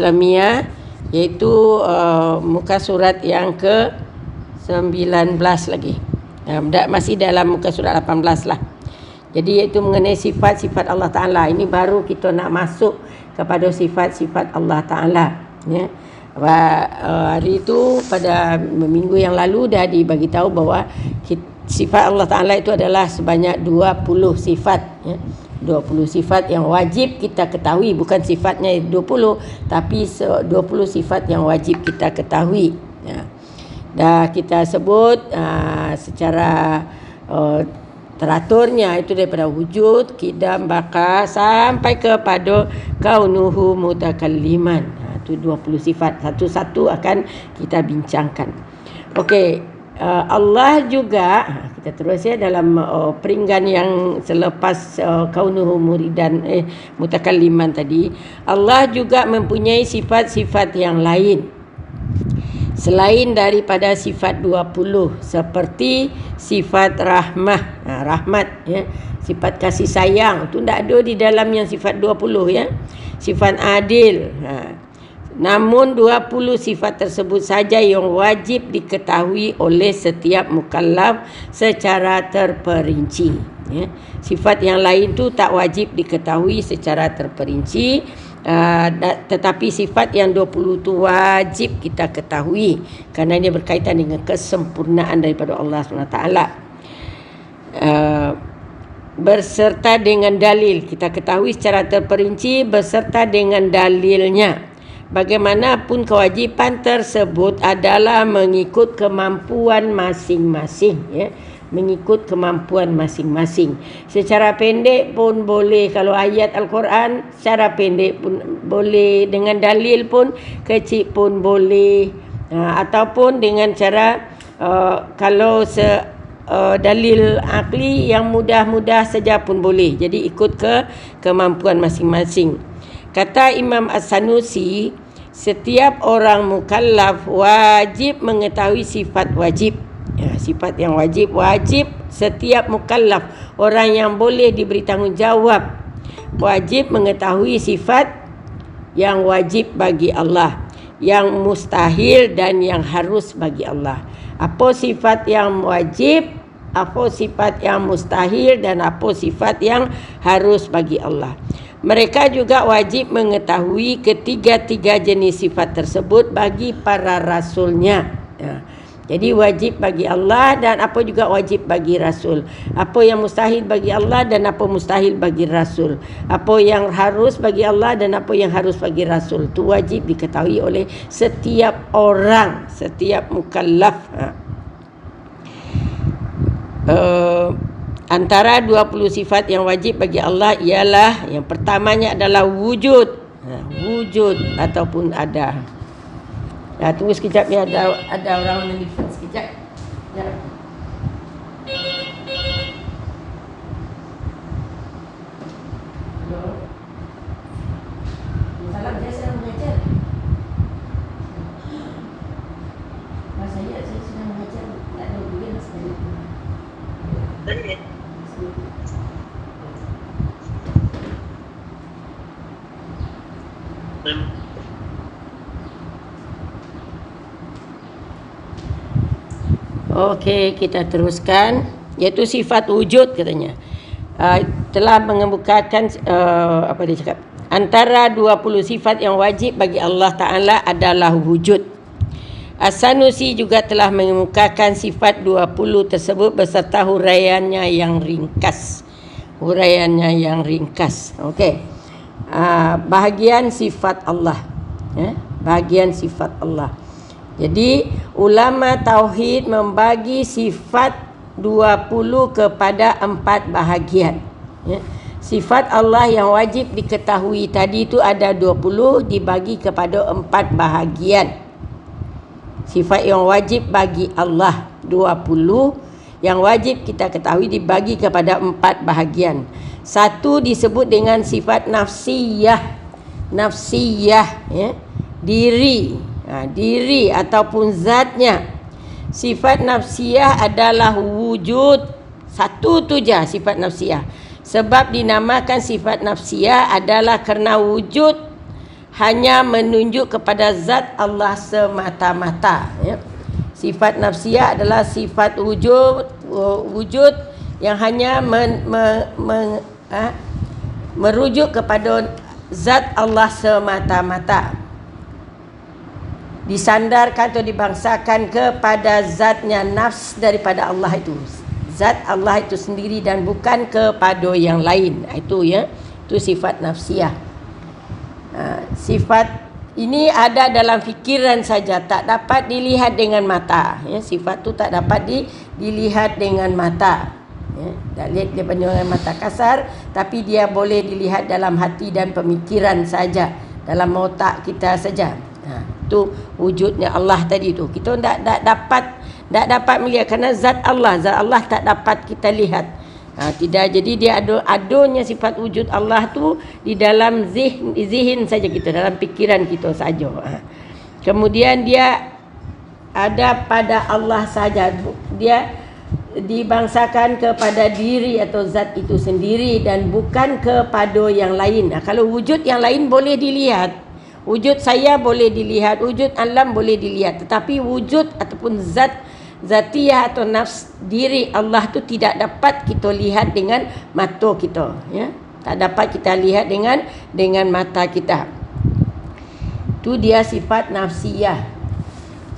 Islamiyah, iaitu muka surat yang ke-19 lagi. Masih dalam muka surat 18 lah. Jadi iaitu mengenai sifat-sifat Allah Ta'ala. Ini baru kita nak masuk kepada sifat-sifat Allah Ta'ala. Ya. Hari itu pada minggu yang lalu dah dibagi tahu bahawa sifat Allah Ta'ala itu adalah sebanyak 20 sifat. Ya. 20 sifat yang wajib kita ketahui. Bukan sifatnya 20, tapi 20 sifat yang wajib kita ketahui. Ya. Dah kita sebut secara teraturnya itu daripada wujud, qidam, baqa sampai kepada kaunuhu mutakalliman. Itu 20 sifat. Satu-satu akan kita bincangkan. Okey, Allah juga, kita terus ya dalam peringgan yang selepas kaunuhu mutakalliman tadi. Allah juga mempunyai sifat-sifat yang lain selain daripada sifat 20, seperti sifat rahmat, ya, sifat kasih sayang itu tidak ada di dalam yang sifat 20, ya. Sifat adil, namun 20 sifat tersebut saja yang wajib diketahui oleh setiap mukallaf secara terperinci, ya. Sifat yang lain tu tak wajib diketahui secara terperinci. Tetapi sifat yang 20 tu wajib kita ketahui kerana ini berkaitan dengan kesempurnaan daripada Allah SWT. Berserta dengan dalil, kita ketahui secara terperinci berserta dengan dalilnya. Bagaimanapun kewajipan tersebut adalah mengikut kemampuan masing-masing, ya. Mengikut kemampuan masing-masing. Secara pendek pun boleh, kalau ayat Al-Quran secara pendek pun boleh, dengan dalil pun kecil pun boleh, ataupun dengan cara kalau dalil akli yang mudah-mudah saja pun boleh. Jadi ikut ke kemampuan masing-masing. Kata Imam As-Sanusi, setiap orang mukallaf wajib mengetahui sifat wajib. Ya, sifat yang wajib setiap mukallaf, orang yang boleh diberi tanggungjawab, wajib mengetahui sifat yang wajib bagi Allah, yang mustahil dan yang harus bagi Allah. Apa sifat yang wajib, apa sifat yang mustahil, dan apa sifat yang harus bagi Allah. Mereka juga wajib mengetahui ketiga-tiga jenis sifat tersebut bagi para rasulnya. Ya. Jadi wajib bagi Allah dan apa juga wajib bagi Rasul. Apa yang mustahil bagi Allah dan apa mustahil bagi Rasul. Apa yang harus bagi Allah dan apa yang harus bagi Rasul. Itu wajib diketahui oleh setiap orang, setiap mukallaf. Antara 20 sifat yang wajib bagi Allah ialah, yang pertamanya adalah wujud. Wujud ataupun ada. Tunggu sekejap ya, ada orang menelpon sekejap. Ya. Halo. Salam, saya sedang mengajar. Saya sedang mengajar. Tak ada hubungan sekali. Okey, kita teruskan, iaitu sifat wujud katanya. Telah mengemukakan apa dia cakap? Antara 20 sifat yang wajib bagi Allah Ta'ala adalah wujud. As-Sanusi juga telah mengemukakan sifat 20 tersebut beserta huraiannya yang ringkas. Okey. Bahagian sifat Allah. Bahagian sifat Allah. Jadi ulama tauhid membagi sifat 20 kepada 4 bahagian. Ya. Sifat Allah yang wajib diketahui tadi itu ada 20 dibagi kepada 4 bahagian. Sifat yang wajib bagi Allah 20 yang wajib kita ketahui dibagi kepada 4 bahagian. Satu disebut dengan sifat nafsiyah. Ya. Diri ataupun zatnya. Sifat nafsiyah adalah wujud. Satu tu je sifat nafsiyah. Sebab dinamakan sifat nafsiyah adalah kerana wujud hanya menunjuk kepada zat Allah semata-mata, ya. Sifat nafsiyah adalah sifat wujud yang hanya merujuk kepada zat Allah semata-mata, disandarkan atau dibangsakan kepada zatnya nafs daripada Allah itu, zat Allah itu sendiri dan bukan kepada yang lain. Itu, ya, itu sifat nafsiyah. Sifat ini ada dalam fikiran saja, tak dapat dilihat dengan mata, ya. Sifat tu tak dapat dilihat dengan mata, ya. Tak lihat dengan mata kasar, tapi dia boleh dilihat dalam hati dan pemikiran saja, dalam otak kita saja. Itu wujudnya Allah tadi tu. Kita tak dapat melihat kerana zat Allah tak dapat kita lihat. Tidak, jadi dia adanya sifat wujud Allah tu di dalam zihin saja kita, dalam pikiran kita saja. Kemudian dia ada pada Allah saja. Dia dibangsakan kepada diri atau zat itu sendiri dan bukan kepada yang lain. Kalau wujud yang lain boleh dilihat, wujud saya boleh dilihat, wujud alam boleh dilihat, tetapi wujud ataupun zatiyah atau nafs diri Allah tu tidak dapat kita lihat dengan mata kita, ya. Tak dapat kita lihat dengan mata kita. Tu dia sifat nafsiyah.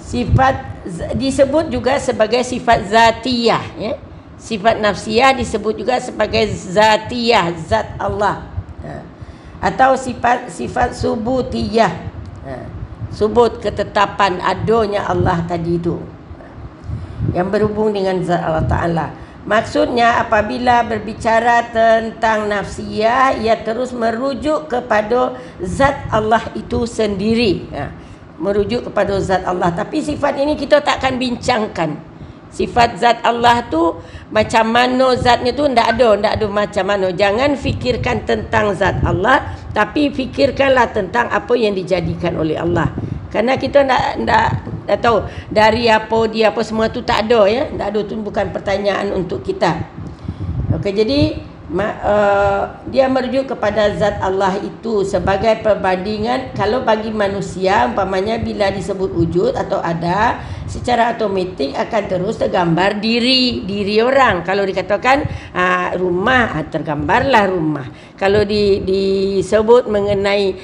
Sifat disebut juga sebagai sifat zatiyah, ya. Sifat nafsiyah disebut juga sebagai zatiyah, zat Allah. Atau sifat subutiyah, subut, ketetapan adanya Allah tadi itu, yang berhubung dengan zat Allah Ta'ala. Maksudnya apabila berbicara tentang nafsiyah, ia terus merujuk kepada zat Allah itu sendiri, merujuk kepada zat Allah. Tapi sifat ini kita takkan bincangkan. Sifat zat Allah tu macam mana zatnya tu, tak ada macam mana. Jangan fikirkan tentang zat Allah, tapi fikirkanlah tentang apa yang dijadikan oleh Allah. Kerana kita tak tahu dari apa dia apa semua tu, tak ada, ya. Tak ada, tu bukan pertanyaan untuk kita. Okey, jadi dia merujuk kepada zat Allah itu sebagai perbandingan. Kalau bagi manusia, umpamanya bila disebut wujud atau ada, secara automatik akan terus tergambar diri orang. Kalau dikatakan rumah, tergambarlah rumah. Kalau disebut mengenai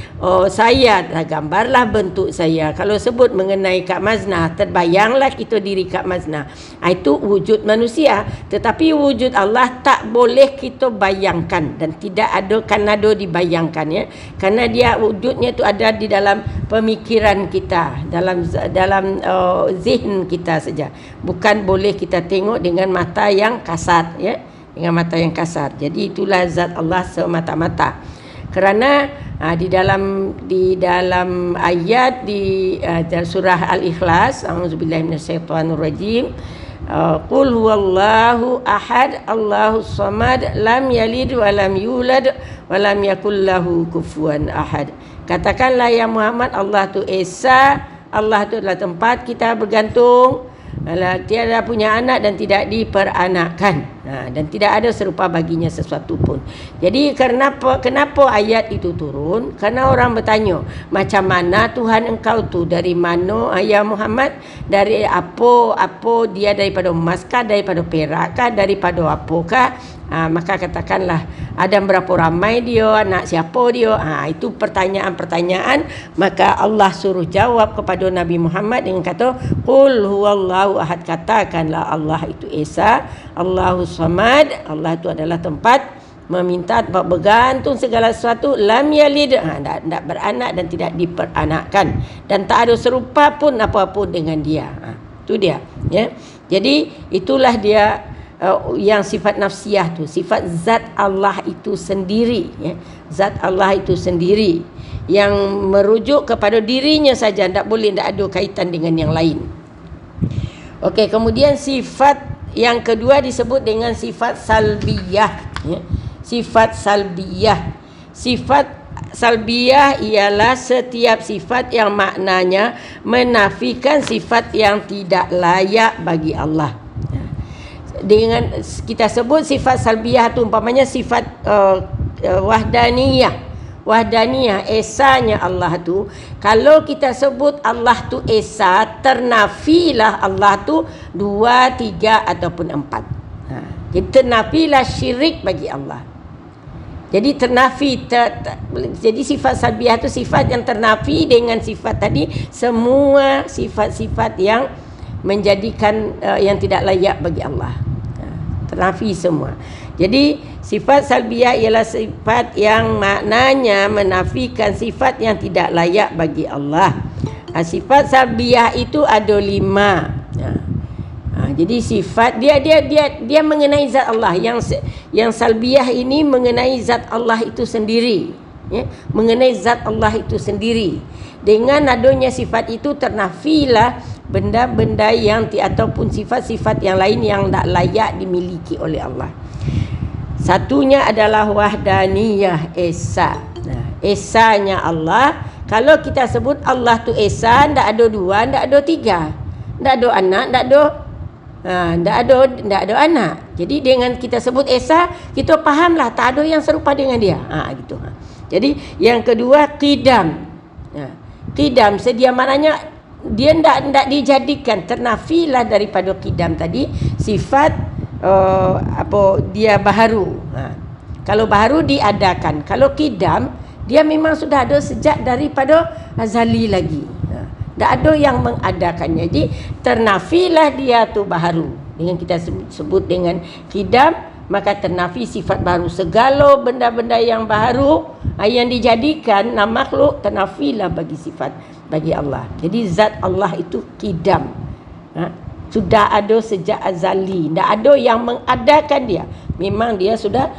saya, tergambarlah bentuk saya. Kalau sebut mengenai Kak Mazna, terbayanglah itu diri Kak Mazna. Itu wujud manusia. Tetapi wujud Allah tak boleh kita bayangkan dan tidak ada dibayangkan, ya. Karena dia wujudnya itu ada di dalam pemikiran kita, dalam zihin kita saja. Bukan boleh kita tengok dengan mata yang kasar, ya. Dengan mata yang kasar. Jadi itulah zat Allah semata-mata. Kerana di dalam ayat di surah Al-Ikhlas, a'udzubillahi minasyaitonirrajim, qul huwallahu ahad Allahus samad lam yalid wa lam yulad wa lam yakul lahu kufuwan ahad. Katakanlah ya Muhammad, Allah tu esa, Allah tu adalah tempat kita bergantung, tiada punya anak dan tidak diperanakkan, dan tidak ada serupa baginya sesuatu pun. Jadi kenapa ayat itu turun? Karena orang bertanya, macam mana Tuhan engkau tu, dari mana ya Muhammad, dari apa dia, daripada emaskah, daripada perakkah, daripada apakah? Maka katakanlah, ada berapa ramai dia, anak siapa dia? Itu pertanyaan-pertanyaan. Maka Allah suruh jawab kepada Nabi Muhammad dengan kata, qul huwallahu ahad. Katakanlah Allah itu esa, Allahus samad, Allah itu adalah tempat meminta, tempat bergantung segala sesuatu. Lam yalid, tidak beranak dan tidak diperanakkan, dan tak ada serupa pun apa-apa dengan dia. Itu dia, ya. Jadi itulah dia yang sifat nafsiyah tu, sifat zat Allah itu sendiri, ya. Zat Allah itu sendiri yang merujuk kepada dirinya saja, tak boleh, tak ada kaitan dengan yang lain. Okey, kemudian sifat yang kedua disebut dengan sifat salbiyah, ya. Sifat salbiyah. Sifat salbiyah ialah setiap sifat yang maknanya menafikan sifat yang tidak layak bagi Allah. Dengan kita sebut sifat salbiyah tu, umpamanya sifat wahdaniyah. wahdaniyah, esanya Allah tu. Kalau kita sebut Allah tu esa, ternafilah Allah tu 2, 3 ataupun 4. Jadi ternafilah syirik bagi Allah. Jadi ternafi jadi sifat salbiyah tu sifat yang ternafi dengan sifat tadi, semua sifat-sifat yang menjadikan yang tidak layak bagi Allah. Ternafi semua. Jadi sifat salbiyah ialah sifat yang maknanya menafikan sifat yang tidak layak bagi Allah. Sifat salbiyah itu ada 5. Jadi sifat dia mengenai zat Allah. Yang salbiyah ini mengenai zat Allah itu sendiri, ya, mengenai zat Allah itu sendiri. Dengan adanya sifat itu ternafilah benda-benda yang ataupun sifat-sifat yang lain yang tak layak dimiliki oleh Allah. Satunya adalah wahdaniyah, esa. Esanya Allah. Kalau kita sebut Allah tu esa, tak ada 2, tak ada 3, tak ada anak, tak ada anak. Jadi dengan kita sebut esa, kita fahamlah tak ada yang serupa dengan dia. Gitu. Jadi yang kedua qidam. Qidam sedia, maknanya dia tidak dijadikan, ternafilah daripada qidam tadi sifat dia baharu. Kalau baharu diadakan, kalau qidam dia memang sudah ada sejak daripada azali lagi. Tak ada yang mengadakannya. Jadi ternafilah dia tu baharu. Dengan kita sebut dengan qidam, maka ternafi sifat baru. Segala benda-benda yang baharu yang dijadikan makhluk, ternafilah bagi sifat bagi Allah. Jadi zat Allah itu qidam. Sudah ada sejak azali. Tak ada yang mengadakan dia. Memang dia sudah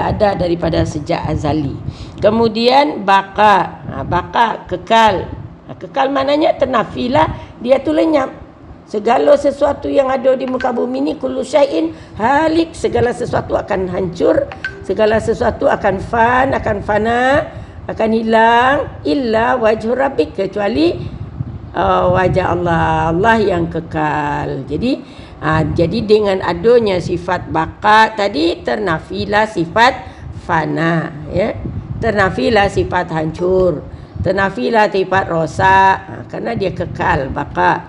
ada daripada sejak azali. Kemudian baqa. Baqa kekal. Kekal maknanya ternafilah dia tu lenyap. Segala sesuatu yang ada di muka bumi ni kullu syai'in halik, segala sesuatu akan hancur, segala sesuatu akan fana, akan hilang, illa wajhu rabbik, kecuali wajah Allah yang kekal. Jadi dengan adanya sifat baqa tadi, ternafilah sifat fana, ya. Ternafilah sifat hancur, ternafilah sifat rosak, karena dia kekal, baqa.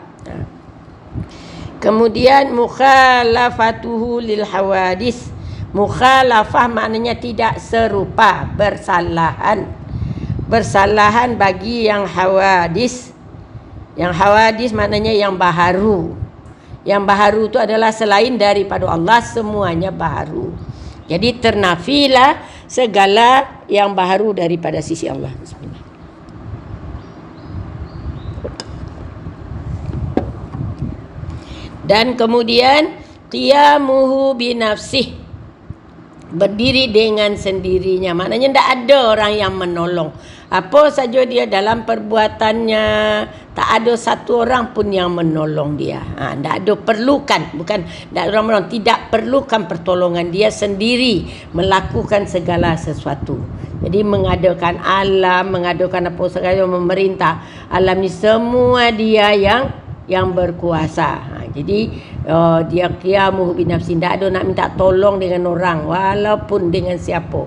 Kemudian mukhalafatuhu lil hawadis. Mukhalafah maknanya tidak serupa, bersalahan bagi yang hawadis. Yang hawadis maknanya yang baharu. Yang baharu itu adalah selain daripada Allah, semuanya baharu. Jadi ternafilah segala yang baharu daripada sisi Allah. Bismillah. Dan kemudian qiyamuhu binafsih, berdiri dengan sendirinya. Maknanya tidak ada orang yang menolong. Apa saja dia dalam perbuatannya, tak ada satu orang pun yang menolong dia. Tak ada perlukan, bukan tak ada orang menolong, tidak perlukan pertolongan, dia sendiri melakukan segala sesuatu. Jadi mengadakan alam, mengadakan apa sahaja, memerintah alam ni semua dia yang berkuasa. Jadi dia qiyamuhu binafsi, tak ada nak minta tolong dengan orang walaupun dengan siapa.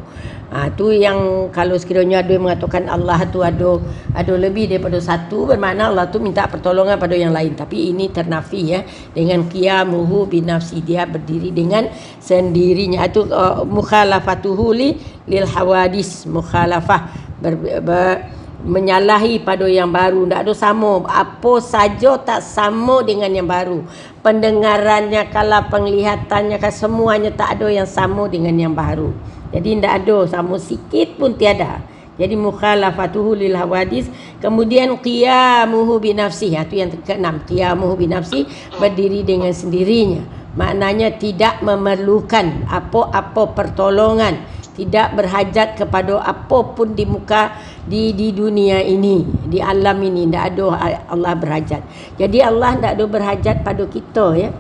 Tu yang kalau sekiranya ada yang mengatakan Allah tu ada lebih daripada satu, bermakna Allah tu minta pertolongan pada yang lain. Tapi ini ternafi, ya, dengan qiyamuhu binafsi, dia berdiri dengan sendirinya. Itu mukhalafatuhu lil hawadis, mukhalafah menyalahi pada yang baru. Tak ada sama, apa saja tak sama dengan yang baru. Pendengarannya kala, penglihatannya kala, semuanya tak ada yang sama dengan yang baru. Jadi tidak ada sama sikit pun, tiada. Jadi mukhalafatuhu lil hawadis. Kemudian qiyamuhu binafsi, itu yang ke-6. Qiyamuhu binafsi, berdiri dengan sendirinya. Maknanya tidak memerlukan apa-apa pertolongan, tidak berhajat kepada apapun di muka di dunia ini, di alam ini. Tidak ada Allah berhajat. Jadi Allah tidak ada berhajat pada kita, ya.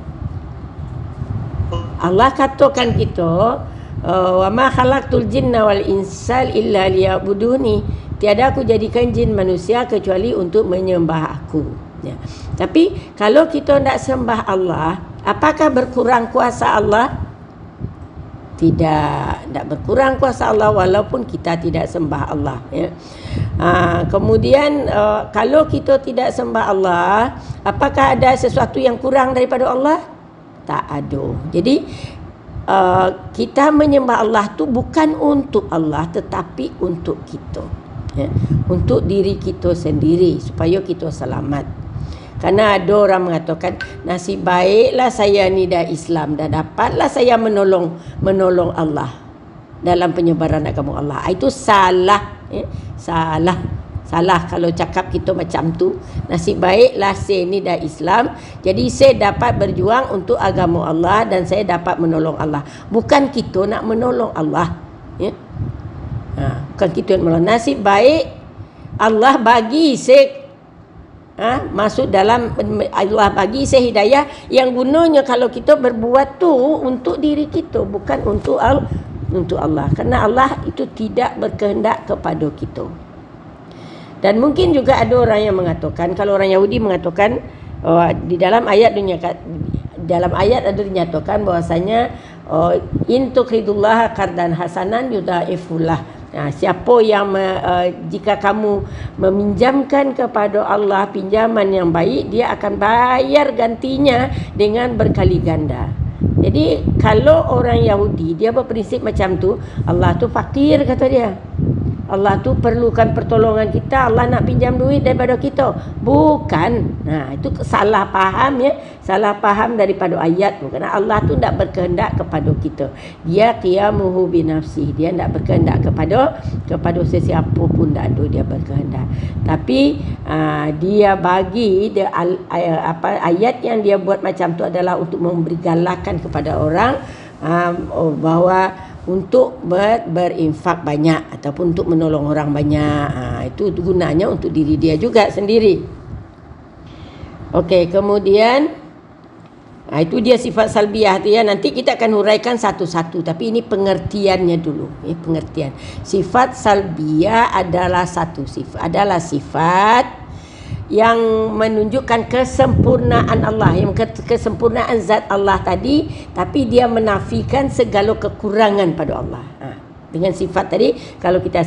Allah katakan kita, wa ma khalaqtul jinna wal insa illa liya'buduni, tiada aku jadikan jin manusia kecuali untuk menyembah aku, ya. Tapi kalau kita tidak sembah Allah, apakah berkurang kuasa Allah? tidak berkurang kuasa Allah walaupun kita tidak sembah Allah, ya. Kemudian kalau kita tidak sembah Allah, apakah ada sesuatu yang kurang daripada Allah? Tak ada. Jadi kita menyembah Allah tu bukan untuk Allah tetapi untuk kita, ya. Untuk diri kita sendiri supaya kita selamat. Karena ada orang mengatakan, nasib baiklah saya ni dah Islam, dah dapatlah saya menolong Allah dalam penyebaran agama Allah. Itu salah, ya? Salah kalau cakap kita macam tu. Nasib baiklah saya ni dah Islam, jadi saya dapat berjuang untuk agama Allah dan saya dapat menolong Allah. Bukan kita nak menolong Allah, ya? Bukan kita nak menolong. Nasib baik Allah bagi saya masuk dalam, Allah bagi saya hidayah yang gunanya kalau kita berbuat tu untuk diri kita, bukan untuk Allah. Kerana Allah itu tidak berkehendak kepada kita. Dan mungkin juga ada orang yang mengatakan, kalau orang Yahudi mengatakan di dalam ayat ada dinyatakan bahwasanya in tuqridullaha qardan hasanan yudhaifullah. Siapa yang jika kamu meminjamkan kepada Allah pinjaman yang baik, dia akan bayar gantinya dengan berkali ganda. Jadi kalau orang Yahudi dia berprinsip macam tu, Allah tu fakir kata dia. Allah tu perlukan pertolongan kita, Allah nak pinjam duit daripada kita. Bukan. Itu salah faham, ya. Salah faham daripada ayat tu. Kerana Allah tu tak berkehendak kepada kita. Dia qiyamuhu binafsih. Dia tak berkehendak kepada sesiapa pun, tak ada dia berkehendak. Tapi dia bagi ayat yang dia buat macam tu adalah untuk memberi galakan kepada orang bahawa untuk berinfak banyak ataupun untuk menolong orang banyak. Itu gunanya untuk diri dia juga sendiri. Okey, kemudian itu dia sifat salbiah tu, ya. Nanti kita akan huraikan satu-satu, tapi ini pengertiannya dulu, ya, pengertian. Sifat salbiah adalah sifat yang menunjukkan kesempurnaan Allah, yang kesempurnaan zat Allah tadi, tapi dia menafikan segala kekurangan pada Allah. Dengan sifat tadi, kalau kita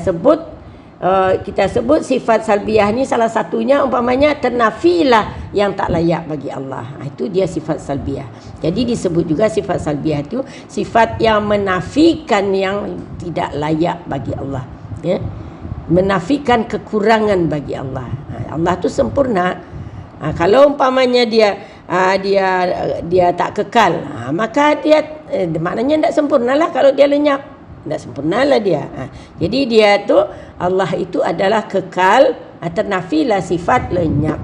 sebut sifat salbiah ni, salah satunya umpamanya ternafilah yang tak layak bagi Allah. Itu dia sifat salbiah. Jadi disebut juga sifat salbiah itu sifat yang menafikan yang tidak layak bagi Allah, ya. Menafikan kekurangan bagi Allah. Allah tu sempurna. Kalau umpamanya dia tak kekal, maka dia maknanya tak sempurnalah. Kalau dia lenyap, tak sempurnalah dia. Jadi dia tu, Allah itu adalah kekal, ternafilah sifat lenyap.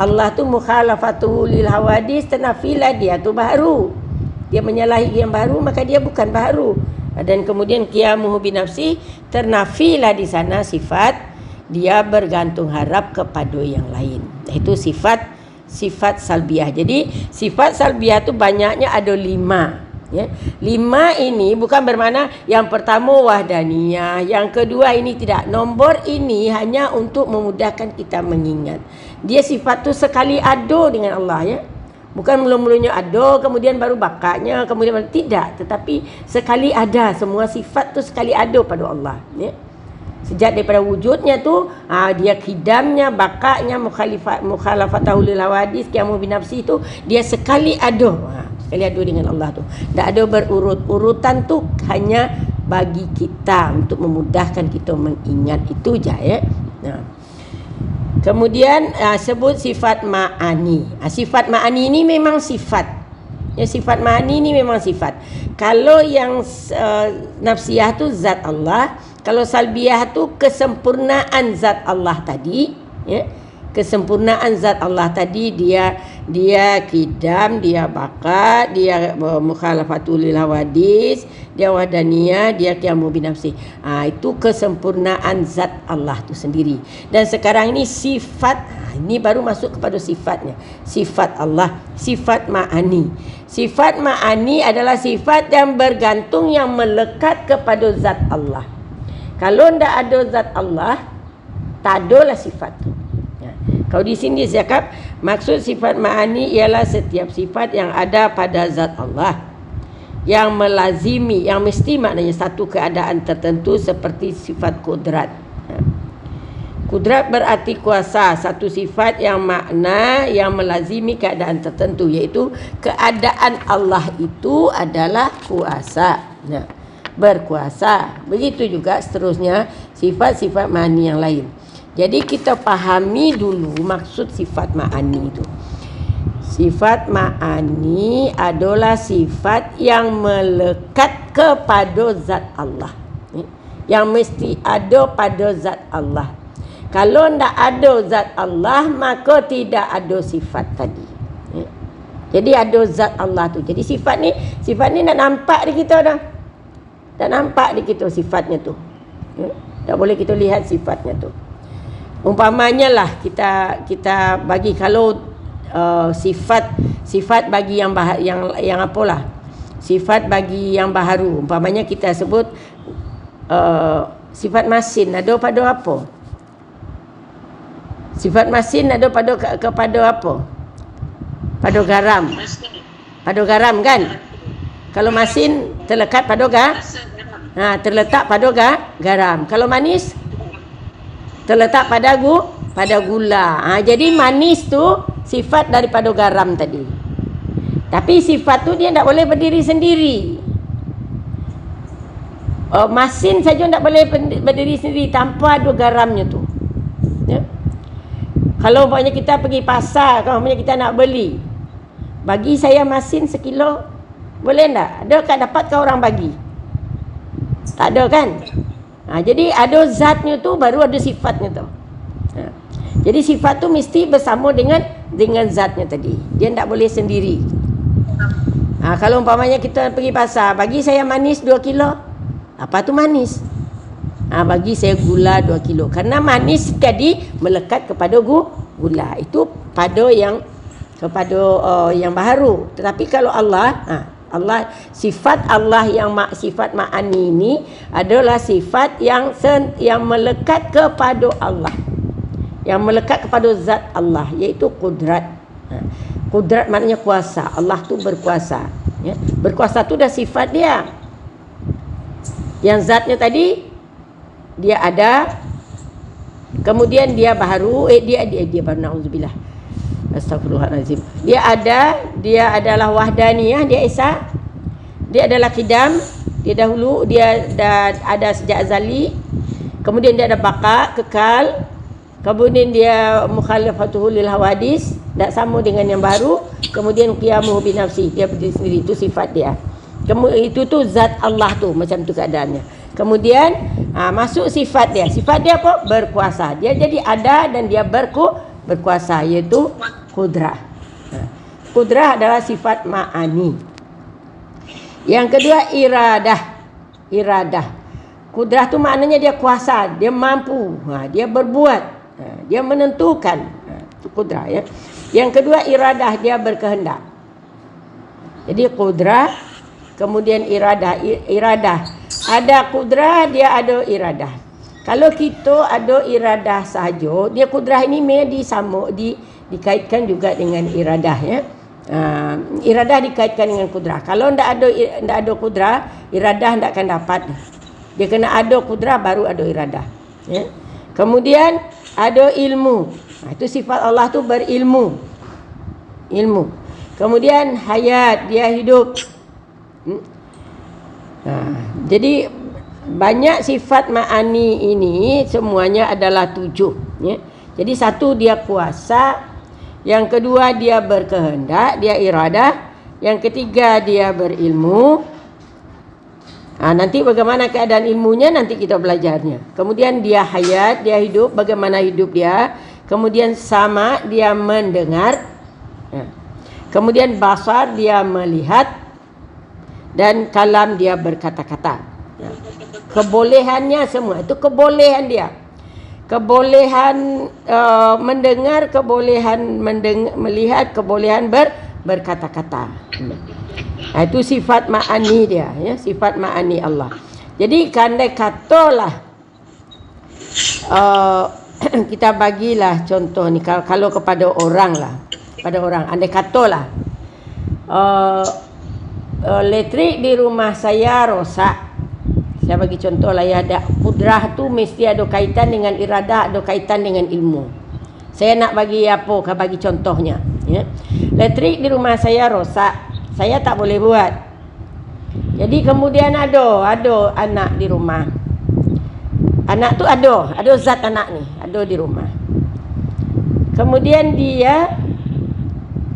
Allah tu mukhalafatuhu lil hawadis, ternafilah dia tu baru. Dia menyalahi yang baru, maka dia bukan baru. Dan kemudian qiyamuhu binafsi, ternafilah di sana sifat dia bergantung harap kepada yang lain. Itu sifat salbiah. Jadi sifat salbiah tu banyaknya ada 5, ya. 5 ini bukan bermakna yang pertama wahdaniyah, yang kedua ini tidak. Nombor ini hanya untuk memudahkan kita mengingat. Dia sifat tu sekali ada dengan Allah, ya. Bukan mula-mulanya ada, kemudian baru bakatnya, kemudian baru tidak. Tetapi sekali ada, semua sifat tu sekali ada pada Allah, ya. Sejak daripada wujudnya tu, dia khidamnya, bakatnya, mukhalafatahu lil hawadis, qiyamu binafsi tu, dia sekali ada. Sekali ada dengan Allah tu. Tak ada berurut-urutan tu, hanya bagi kita untuk memudahkan kita mengingat itu je, ya. Kemudian sebut sifat ma'ani. Sifat ma'ani ini memang sifat. Ya, sifat ma'ani ini memang sifat. Kalau yang nafsiyah tu zat Allah, kalau salbiyah tu kesempurnaan zat Allah tadi, ya. Kesempurnaan zat Allah tadi, dia qidam, dia bakat, dia mukhalafatul lil hawadis, dia wahdaniyah, dia qiyamu binafsi. Itu kesempurnaan zat Allah tu sendiri. Dan sekarang ini sifat, ini baru masuk kepada sifatnya. Sifat Allah, sifat ma'ani. Sifat ma'ani adalah sifat yang bergantung, yang melekat kepada zat Allah. Kalau tidak ada zat Allah, tak adalah sifat tu. Kalau di sini dia cakap maksud sifat ma'ani ialah setiap sifat yang ada pada zat Allah. yang melazimi, yang mesti maknanya satu keadaan tertentu seperti sifat kudrat. Kudrat berarti kuasa, satu sifat yang makna yang melazimi keadaan tertentu, iaitu keadaan Allah itu adalah kuasa. Berkuasa. Begitu juga seterusnya sifat-sifat ma'ani yang lain. Jadi kita fahami dulu maksud sifat ma'ani itu. Sifat ma'ani adalah sifat yang melekat kepada zat Allah, yang mesti ada pada zat Allah. Kalau tidak ada zat Allah, maka tidak ada sifat tadi. Jadi ada zat Allah tu. Jadi sifat ni nak nampak di kita dah. Tak nampak di kita sifatnya tu. Tak boleh kita lihat sifatnya tu. Umpamanya lah kita bagi kalau sifat bagi yang apalah. Sifat bagi yang baharu. Umpamanya kita sebut sifat masin ada pada apa? Sifat masin ada kepada apa? Pada garam. Pada garam kan? Kalau masin terlekat pada terletak pada garam. Kalau manis terletak pada gula. Jadi manis tu sifat daripada garam tadi. Tapi sifat tu dia tak boleh berdiri sendiri. Masin saja tak boleh berdiri sendiri tanpa ada garamnya tu. Ya? Kalau umpamanya kita pergi pasar, kalau umpamanya kita nak beli, bagi saya masin sekilo, boleh tak? Adakah dapatkah orang bagi? Tak ada kan? Jadi ada zatnya tu baru ada sifatnya tu. Jadi sifat tu mesti bersama dengan zatnya tadi. Dia tak boleh sendiri. Kalau umpamanya kita pergi pasar, bagi saya manis 2 kilo. Apa tu manis? Bagi saya gula 2 kilo. Karena manis tadi melekat kepada gula. Itu pada yang baharu. Tetapi kalau Allah sifat Allah yang sifat ma'ani ini adalah sifat yang melekat kepada Allah. Yang melekat kepada zat Allah, iaitu kudrat. Kudrat maknanya kuasa. Allah tu berkuasa. Ya? Berkuasa tu dah sifat dia. Yang zatnya tadi dia ada, kemudian dia baharu, dia baru, na'udzubillah, astagfirullahalazim. Dia ada, dia adalah wahdaniyah, dia esa, dia adalah qidam, dia dahulu, dia dah ada sejak azali, kemudian dia ada baqa, kekal, kemudian dia mukhalafatuhu lil hawadis, tak sama dengan yang baru, kemudian qiyamuhu bi nafsi, dia berdiri sendiri, itu sifat dia. Itu tu zat Allah tu, macam tu keadaannya. Kemudian masuk sifat dia. Sifat dia apa? Berkuasa. Dia jadi ada dan dia berkuasa, iaitu kudrah. Kudrah adalah sifat ma'ani. Yang kedua iradah. Kudrah tu maknanya dia kuasa, dia mampu, dia berbuat, dia menentukan. Itu kudrah ya. Yang kedua iradah, dia berkehendak. Jadi kudrah, kemudian iradah. Ada kudrah, dia ada iradah. Kalau kita ada iradah sahaja, dia kudrah ini memang dikaitkan juga dengan iradah ya. Iradah dikaitkan dengan kudrah. Kalau tidak ada kudrah, iradah tidak akan dapat. Dia kena ada kudrah baru ada iradah. Ya. Kemudian ada ilmu. Itu sifat Allah tu berilmu. Ilmu. Kemudian hayat, dia hidup. Jadi banyak sifat ma'ani ini semuanya adalah 7 ya. Jadi satu dia kuasa, yang kedua dia berkehendak, dia iradah, yang ketiga dia berilmu. Nanti bagaimana keadaan ilmunya nanti kita belajarnya. Kemudian dia hayat, dia hidup, bagaimana hidup dia. Kemudian sama, dia mendengar. Kemudian basar, dia melihat. Dan kalam, dia berkata-kata. Kebolehannya semua itu kebolehan dia. Kebolehan mendengar, kebolehan melihat, kebolehan berkata-kata. Itu sifat ma'ani dia ya, sifat ma'ani Allah. Jadi kandai katalah kita bagilah contoh ni, kalau kepada orang lah, pada orang andai katalah elektrik di rumah saya rosak. Saya bagi contoh lah ya, ada kudrah tu mesti ada kaitan dengan iradah, ada kaitan dengan ilmu. Saya nak bagi apa, bagi contohnya. Ya. Elektrik di rumah saya rosak, saya tak boleh buat. Jadi kemudian ada anak di rumah. Anak tu ada zat anak ni, ada di rumah. Kemudian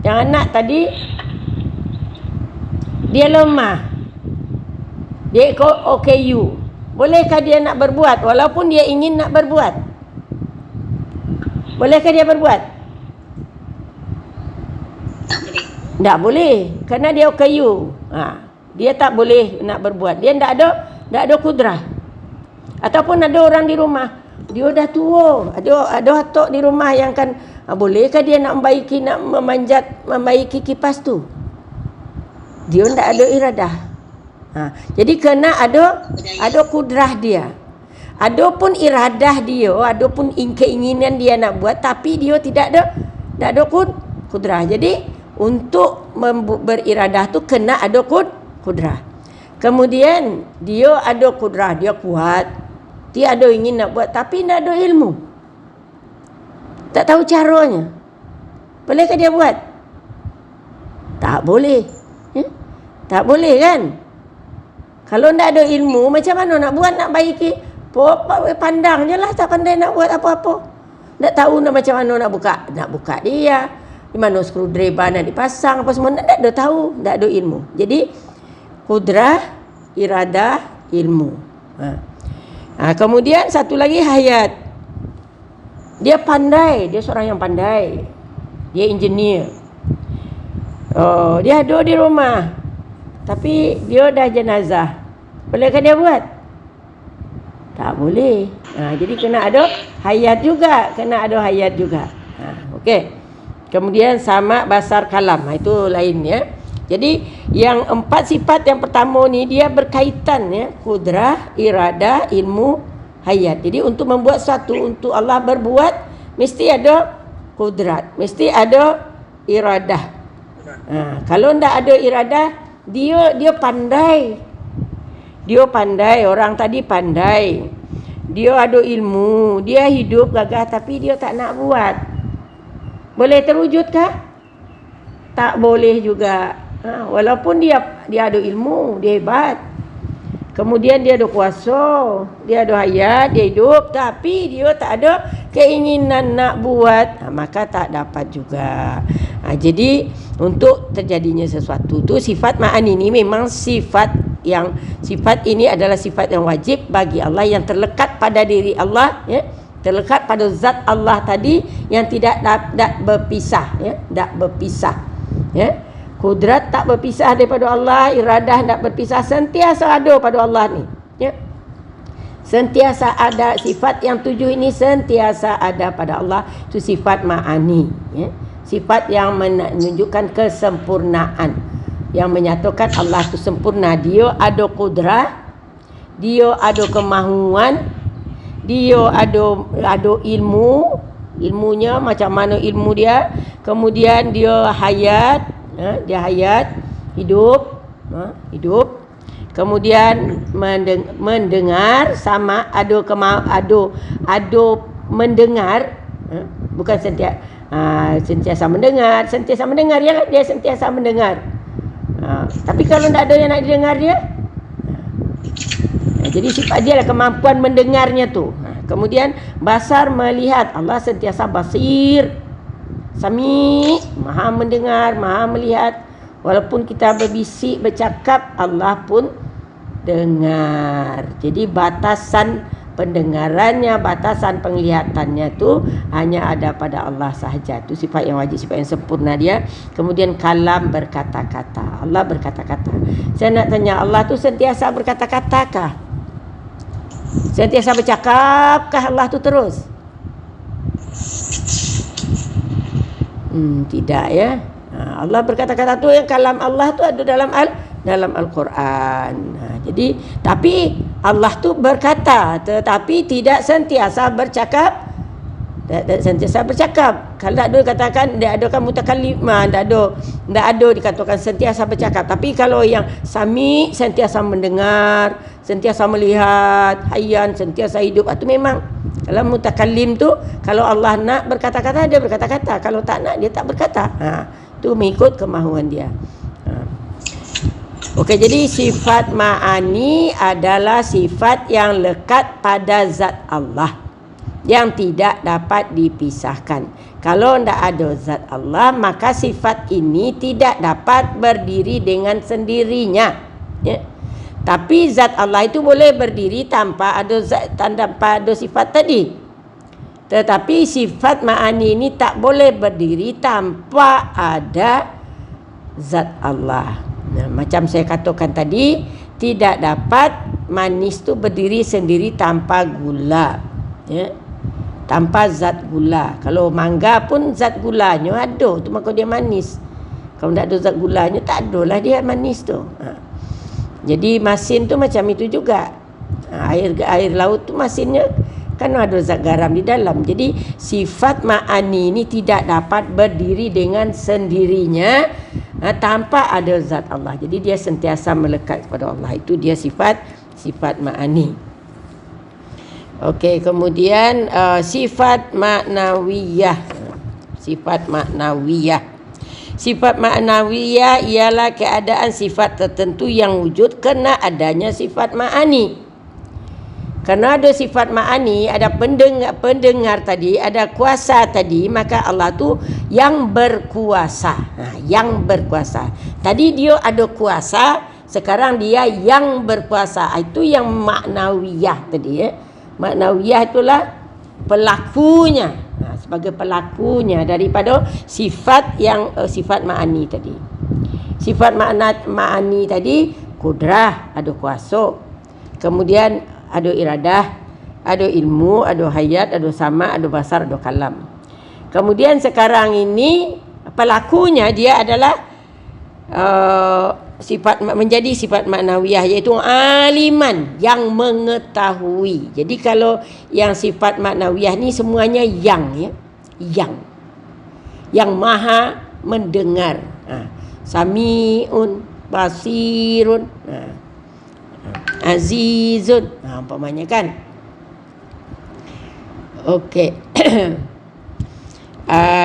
yang anak tadi, dia lemah. Dia ikut OKU. Bolehkah dia nak berbuat walaupun dia ingin nak berbuat? Bolehkah dia berbuat? Tak boleh. Kerana dia OKU. Dia tak boleh nak berbuat. Dia tak ada kudrah. Ataupun ada orang di rumah, dia dah tua. Ada atuk di rumah yang kan, bolehkah dia nak membaiki kipas tu? Dia tak ada iradah. Jadi kena ada kudrah dia. Adapun iradah dia, adapun keinginan dia nak buat, tapi dia tak ada kudrah. Jadi untuk beriradah tu kena ada kudrah. Kemudian dia ada kudrah, dia kuat. Dia ada ingin nak buat tapi tak ada ilmu. Tak tahu caranya. Bolehkah dia buat? Tak boleh. Tak boleh kan? Kalau tak ada ilmu, macam mana nak buat, nak baiki? Pandang je lah, tak pandai nak buat apa-apa. Tak tahu macam mana nak buka dia. Di mana screwdriver nak dipasang, apa semua. Tak ada tahu, tak ada ilmu. Jadi, kudrah, iradah, ilmu. Kemudian satu lagi hayat. Dia pandai, dia seorang yang pandai. Dia engineer. Dia ada di rumah. Tapi dia dah jenazah. Bolehkah dia buat? Tak boleh. Jadi kena ada hayat juga. Okey. Kemudian sama basar kalam. Itu lain ya. Jadi yang 4 sifat yang pertama ni dia berkaitan ya. Kudrah, iradah, ilmu, hayat. Jadi untuk membuat sesuatu, untuk Allah berbuat, mesti ada kudrat. Mesti ada iradah. Kalau tak ada iradah, dia pandai. Dia pandai, orang tadi pandai. Dia ada ilmu, dia hidup gagah tapi dia tak nak buat. Boleh terwujudkah? Tak boleh juga. Walaupun dia ada ilmu, dia hebat. Kemudian dia ada kuasa, dia ada hayat, dia hidup, tapi dia tak ada keinginan nak buat, maka tak dapat juga. Jadi untuk terjadinya sesuatu tu, sifat ma'an ini memang sifat ini adalah sifat yang wajib bagi Allah, yang terlekat pada diri Allah ya, terlekat pada zat Allah tadi yang tidak berpisah ya, tak berpisah ya. Kudrat tak berpisah daripada Allah, iradah tak berpisah, sentiasa ada pada Allah ni ya. Sentiasa ada, sifat yang 7 ini sentiasa ada pada Allah. Itu sifat ma'ani ya. Sifat yang menunjukkan kesempurnaan, yang menyatakan Allah itu sempurna. Dia ada kudrah, dia ada kemahuan, dia ada ilmunya macam mana ilmu dia. Kemudian dia hayat, dia hayat, hidup. Kemudian mendengar, sama ada mendengar, bukan sentiasa mendengar ya, dia sentiasa mendengar. Tapi kalau tak ada yang nak didengar dia, jadi sifat dia lah kemampuan mendengarnya tu. Kemudian basar, melihat. Allah sentiasa basir, sami, maha mendengar, maha melihat. Walaupun kita berbisik, bercakap, Allah pun dengar. Jadi batasan pendengarannya, batasan penglihatannya tu hanya ada pada Allah sahaja. Itu sifat yang wajib, sifat yang sempurna dia. Kemudian kalam, berkata-kata. Allah berkata-kata. Saya nak tanya, Allah tu sentiasa berkata-katakah? Sentiasa bercakapkah Allah tu terus? Tidak ya. Allah berkata-kata tu, yang kalam Allah tu ada dalam Al-Quran. Jadi tapi Allah tu berkata, tetapi tidak sentiasa bercakap. Kalau tak ada katakan dia ada kan mutakallim, tak ada dikatakan sentiasa bercakap. Tapi kalau yang sami sentiasa mendengar, sentiasa melihat, hayyan sentiasa hidup, itu memang kalau mutakallim tu kalau Allah nak berkata-kata dia berkata-kata, kalau tak nak dia tak berkata. Tu mengikut kemahuan dia. Okey, jadi sifat ma'ani adalah sifat yang lekat pada zat Allah, yang tidak dapat dipisahkan. Kalau tidak ada zat Allah, maka sifat ini tidak dapat berdiri dengan sendirinya. Ya. Tapi zat Allah itu boleh berdiri tanpa ada sifat tadi. Tetapi sifat ma'ani ini tak boleh berdiri tanpa ada zat Allah. Nah, macam saya katakan tadi, tidak dapat manis tu berdiri sendiri tanpa gula. Ya. Tanpa zat gula. Kalau mangga pun zat gulanya ada, tu maka dia manis. Kalau tak ada zat gulanya, tak adalah dia manis tu. Jadi masin tu macam itu juga. Air laut tu masinnya kan ada zat garam di dalam. Jadi sifat ma'ani ini tidak dapat berdiri dengan sendirinya tanpa ada zat Allah. Jadi dia sentiasa melekat kepada Allah. Itu dia sifat ma'ani. Okey, kemudian sifat ma'nawiyah. Sifat ma'nawiyah. Sifat ma'nawiyah ialah keadaan sifat tertentu yang wujud kerana adanya sifat ma'ani. Kerana ada sifat ma'ani, ada pendengar tadi, ada kuasa tadi, maka Allah tu yang berkuasa. Yang berkuasa. Tadi dia ada kuasa, sekarang dia yang berkuasa. Itu yang ma'nawiyah tadi. Ma'nawiyah itulah pelakunya. Sebagai pelakunya daripada sifat yang sifat ma'ani tadi. Sifat ma'ani tadi, kudrah, ada kuasa. Kemudian ada iradah, ada ilmu, ada hayat, ada sama, ada basar, ada kalam. Kemudian sekarang ini pelakunya dia adalah menjadi sifat maknawiyah, iaitu aliman, yang mengetahui. Jadi kalau yang sifat maknawiyah ni semuanya yang maha mendengar. Sami'un, basirun, azizun, umpamanya kan. Okey.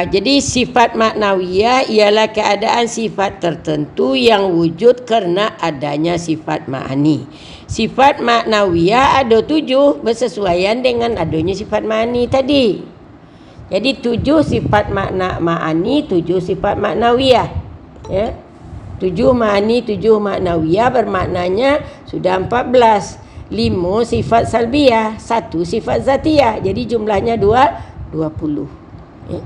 Jadi sifat maknawiyah ialah keadaan sifat tertentu yang wujud kerana adanya sifat ma'ani. Sifat maknawiyah ada 7 bersesuaian dengan adanya sifat ma'ani tadi. Jadi 7 sifat ma'ani, 7 sifat maknawiyah. Ya. 7 ma'ani, 7 maknawiyah bermaknanya sudah 14. 5 sifat salbiyah, 1 sifat zatiyah. Jadi jumlahnya 20. Ya.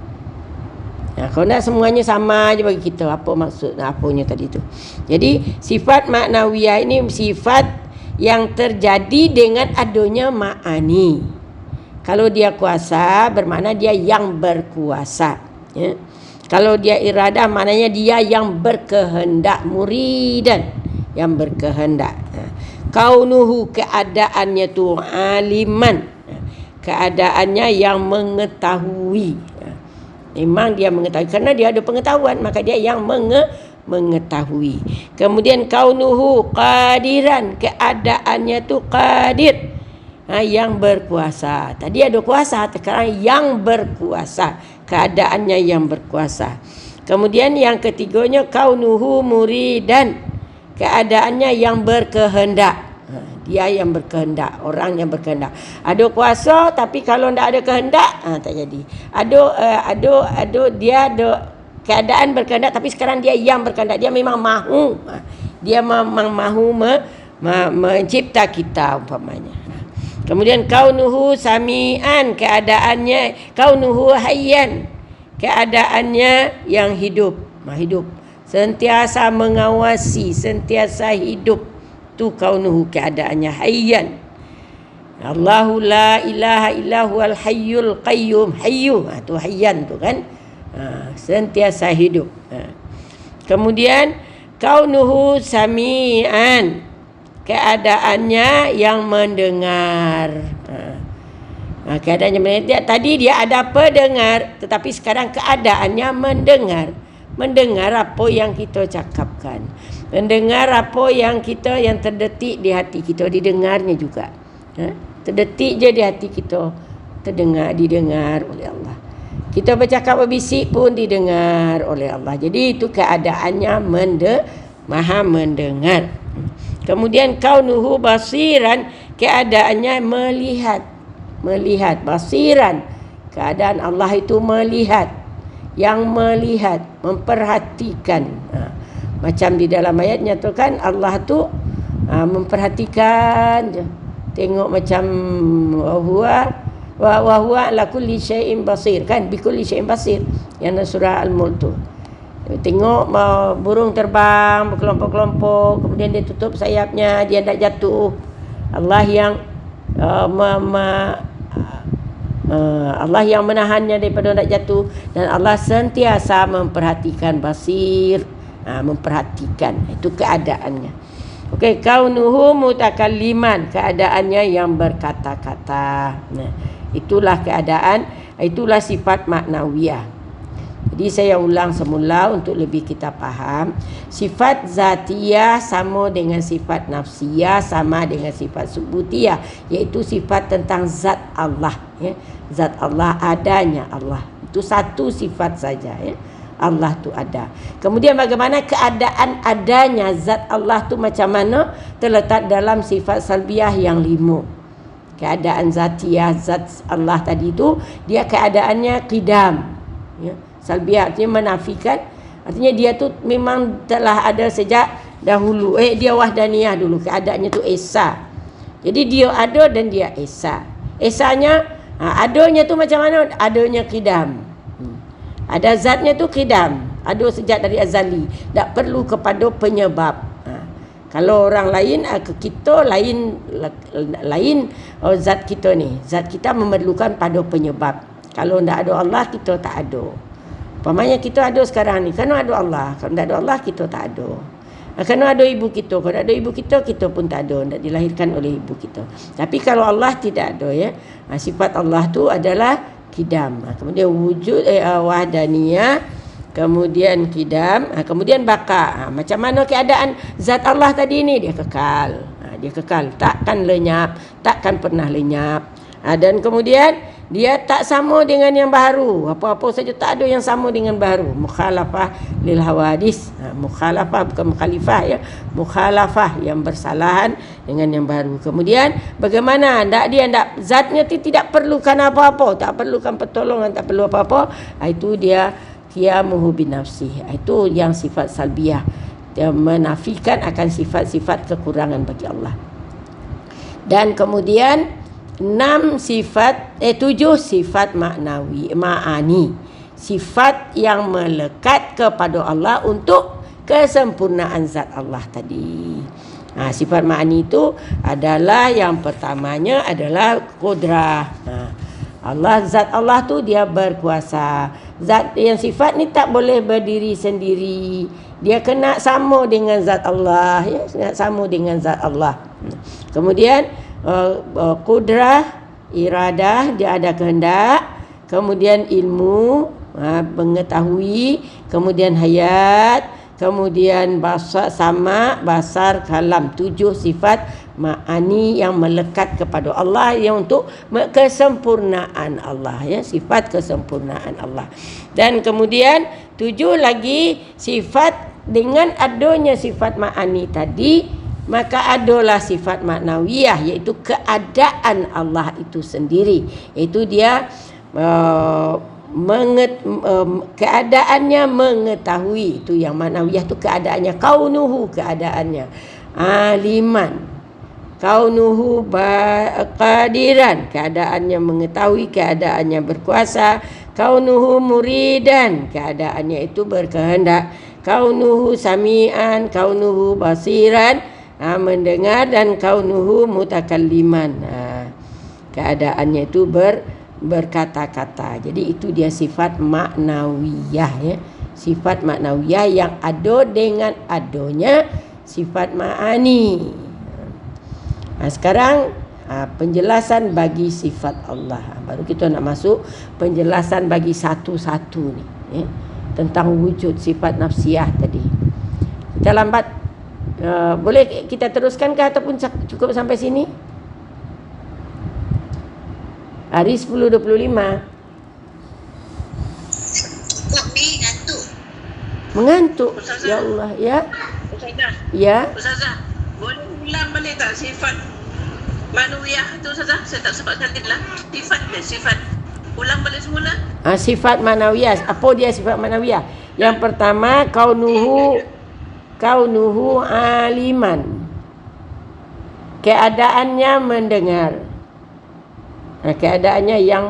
Kalau nak semuanya sama je bagi kita, apa maksud apanya tadi tu. Jadi sifat maknawiyah ini sifat yang terjadi dengan adanya ma'ani. Kalau dia kuasa bermakna dia yang berkuasa. Ya. Kalau dia iradah maknanya dia yang berkehendak, muridan, yang berkehendak. Kaunuhu, keadaannya tu aliman, keadaannya yang mengetahui. Memang dia mengetahui kerana dia ada pengetahuan, maka dia yang mengetahui. Kemudian kaunuhu qadiran, keadaannya tu qadir, yang berkuasa. Tadi ada kuasa, sekarang yang berkuasa, keadaannya yang berkuasa. Kemudian yang ketiganya kaunuhu muridan, keadaannya yang berkehendak. Dia yang berkehendak, orang yang berkehendak. Ada kuasa tapi kalau tidak ada kehendak, tak jadi. Dia ada keadaan berkehendak tapi sekarang dia yang berkehendak. Dia memang mahu. Dia memang mahu mencipta kita umpamanya. Kemudian kaunuhu sami'an, keadaannya kaunuhu hayyan, keadaannya yang hidup. Hidup. Sentiasa mengawasi, sentiasa hidup. Tu kaunuhu, keadaannya hayyan. Allahu la ilaha illahu al-hayyul qayyum. Hayyu, tu hayyan tu kan. Sentiasa hidup. Kemudian kaunuhu sami'an, keadaannya yang mendengar. Keadaannya mendengar. Tadi dia ada pendengar, tetapi sekarang keadaannya mendengar. Mendengar apa yang kita cakapkan. Mendengar apa yang terdetik di hati kita, didengarnya juga. Terdetik je di hati kita, didengar oleh Allah. Kita bercakap berbisik pun didengar oleh Allah. Jadi itu keadaannya maha mendengar. Kemudian kaunuhu basiran, keadaannya melihat basiran, keadaan Allah itu melihat, yang melihat, memperhatikan. Macam di dalam ayat nyatakan Allah tu memperhatikan je. Tengok macam wa huwa ala kulli syai'in basir, kan, bi kulli syai'in basir, yang surah Al-Mulk tu. Tengok burung terbang berkelompok-kelompok, kemudian dia tutup sayapnya, dia tak jatuh. Allah yang menahannya daripada tak jatuh, dan Allah sentiasa memperhatikan, basir, memperhatikan. Itu keadaannya. Okey, kaunuhu mutakalliman, keadaannya yang berkata-kata. Itulah keadaan, itulah sifat maknawiyah. Jadi saya ulang semula untuk lebih kita faham. Sifat zatiyah sama dengan sifat nafsiyah, sama dengan sifat subutiyah, iaitu sifat tentang zat Allah, ya. Zat Allah, adanya Allah. Itu satu sifat saja, ya. Allah tu ada. Kemudian bagaimana keadaan adanya zat Allah tu macam mana, terletak dalam sifat salbiyah yang 5. Keadaan zatiyah zat Allah tadi tu, dia keadaannya qidam, ya. Salbiyah artinya menafikan, artinya dia tu memang telah ada sejak dahulu. Dia wahdaniyah dulu, keadaannya tu esa. Jadi dia ada dan dia esa. Esanya, adanya tu macam mana? Adanya qidam. Ada zatnya tu qidam, ada sejak dari azali, tak perlu kepada penyebab. Kalau orang lain, kita lain zat kita ni. Zat kita memerlukan pada penyebab. Kalau tak ada Allah, kita tak ada. Umpamanya kita ada sekarang ni, kerana ada Allah. Kalau tak ada Allah, kita tak ada. Kerana ada ibu kita, kalau tak ada ibu kita, kita pun tak ada, tak dilahirkan oleh ibu kita. Tapi kalau Allah tidak ada, ya. Sifat Allah tu adalah qidam. Kemudian wujud wahdaniyah, kemudian qidam, kemudian baqa. Macam mana keadaan zat Allah tadi ni? Dia kekal. Dia kekal, takkan lenyap, takkan pernah lenyap. Dan kemudian dia tak sama dengan yang baru. Apa-apa saja tak ada yang sama dengan baru. Mukhalafah lil hawadis. Mukhalafah bukan mukhalifah, ya. Mukhalafah, yang bersalahan dengan yang baru. Kemudian bagaimana? Zatnya tidak perlukan apa-apa, tak perlukan pertolongan, tak perlu apa-apa. Itu dia qiyamuhu binafsih. Itu yang sifat salbiyah. Dia menafikan akan sifat-sifat kekurangan bagi Allah. Dan kemudian 7 sifat ma'ani, sifat yang melekat kepada Allah untuk kesempurnaan zat Allah tadi. Sifat ma'ani itu adalah, yang pertamanya adalah qudrah. Zat Allah tu dia berkuasa. Zat yang sifat ni tak boleh berdiri sendiri. Dia kena sama dengan zat Allah, ya, kena sama dengan zat Allah. Kemudian qudrah, iradah, dia ada kehendak, kemudian ilmu, mengetahui, kemudian hayat, kemudian basar, sama, basar, kalam. 7 sifat ma'ani yang melekat kepada Allah, yang untuk kesempurnaan Allah, ya, sifat kesempurnaan Allah. Dan kemudian 7 lagi sifat, dengan adanya sifat ma'ani tadi, maka adalah sifat maknawiyah, iaitu keadaan Allah itu sendiri. Itu dia keadaannya mengetahui. Itu yang maknawiyah, itu keadaannya. Kaunuhu, keadaannya. Aliman. Kaunuhu qadiran, keadaannya mengetahui, keadaannya berkuasa. Kaunuhu muridan, keadaannya itu berkehendak. Kaunuhu sami'an, kaunuhu basiran, mendengar, dan kaunuhu mutakalliman, keadaannya itu berkata-kata. Jadi itu dia sifat maknawiyah, ya. Sifat maknawiyah yang ada dengan adanya sifat ma'ani. Sekarang penjelasan bagi sifat Allah. Baru kita nak masuk penjelasan bagi satu-satu ni, tentang wujud sifat nafsiyah tadi. Kita lambat, boleh kita teruskan ke ataupun cukup sampai sini? Hari 10.25. Mengantuk. Ustazah. Ya Allah, ya. Ustazah. Ya. Ustazah, boleh ulang balik tak sifat manuiyah tu Ustazah? Saya tak sempat kali lah. Sifat. Ulang balik semula. Sifat manawiyah. Apa dia sifat manawiyah? Yang pertama, kaunuhu aliman. Keadaannya mendengar. Keadaannya yang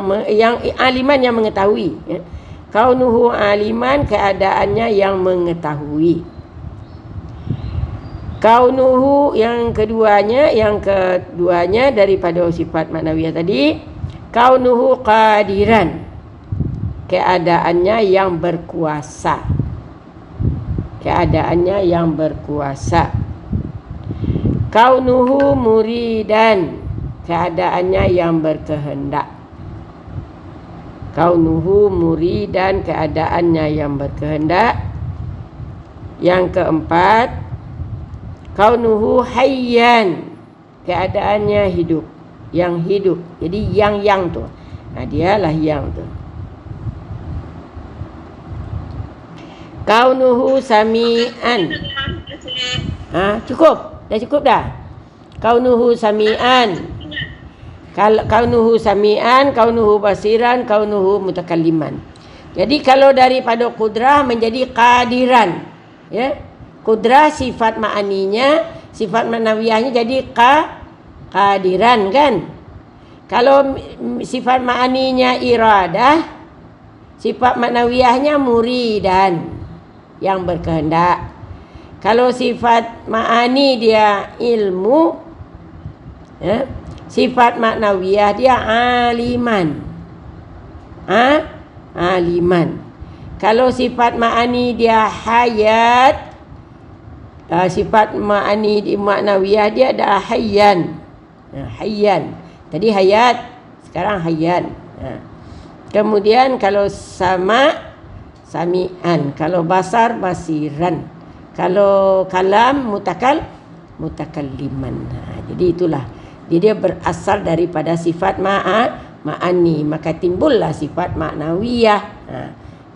aliman, yang mengetahui. Kaunuhu aliman, keadaannya yang mengetahui. Kaunuhu yang keduanya daripada sifat maknawiyah tadi, kaunuhu qadiran, keadaannya yang berkuasa. Keadaannya yang berkuasa. Kaunuhu muridan, keadaannya yang berkehendak. Kaunuhu muridan, keadaannya yang berkehendak. Yang keempat, kaunuhu hayyan, keadaannya hidup, yang hidup. Jadi yang tu, dialah yang tu. Kaunuhu sami'an. Dah cukup dah. Kaunuhu sami'an. Kaunuhu sami'an, kaunuhu basiran, kaunuhu mutakalliman. Jadi kalau daripada kudrah menjadi qadiran, ya. Kudrah sifat ma'aninya, sifat manawiyahnya jadi qadiran kan. Kalau sifat ma'aninya iradah, sifat manawiyahnya muridan, yang berkehendak. Kalau sifat ma'ani dia ilmu, ya. Sifat maknawiyah dia aliman. Aliman. Kalau sifat ma'ani dia hayat, sifat ma'ani di maknawiyah dia adalah hayyan. Hayyan. Tadi hayat, sekarang hayyan. Kemudian kalau sami'an, kalau basar basiran, kalau kalam mutakalliman. Jadi itulah. Dia berasal daripada sifat ma'ani, maka timbullah sifat maknawiyah.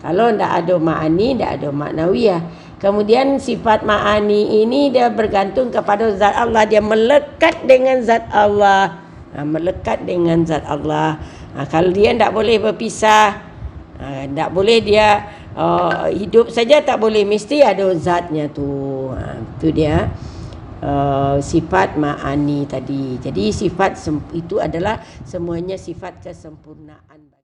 Kalau tidak ada ma'ani, tidak ada maknawiyah. Kemudian sifat ma'ani ini dia bergantung kepada zat Allah, dia melekat dengan zat Allah. Melekat dengan zat Allah. Kalau dia tidak boleh berpisah, tidak boleh dia hidup saja, tak boleh, mesti ada zatnya tu. Itu dia. Sifat ma'ani tadi. Jadi sifat itu adalah semuanya sifat kesempurnaan.